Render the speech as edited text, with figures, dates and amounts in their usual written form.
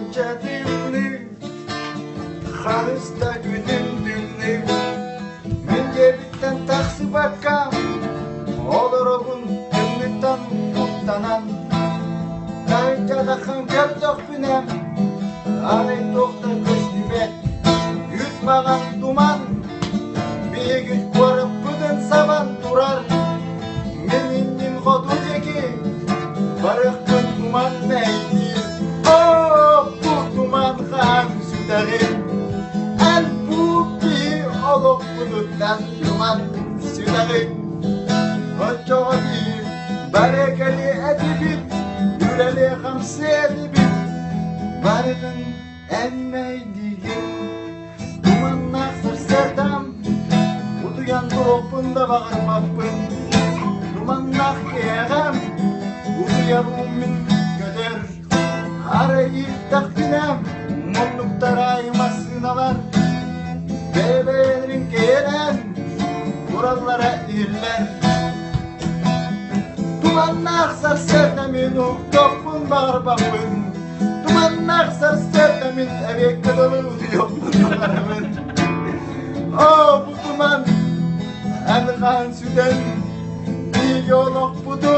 anca dimli Halista günüm dimli Men gelitten taksi bakkam Olur ogun ümitten mutlanan Dayınca da kan köptök binem Arayı tokta köştümet Yutmağan duman Bir güç görüp budun saban durar Men indim kodudeki Barık gün duman neydi Oh bu duman kan süteri En bu bir oluk buluttan duman süteri O çok iyi Barekeli edibim Yüreli hamsi edibim Barının emmeydiğim Dumanlar sırserdam Uduyan doğupunda bağırmapın Dumanlar kiyagam Uduyarumin göder Arayıp takdinem Mulluktar aymasınalar Bebelerin gelen Kurallara irler Dumanlar sarserdemin Uktopun bağırbapın Dumanlar sarserdemin Evekte dolu yoktur bağırmın Oh bu duman Elkan süden Bir yoluk budur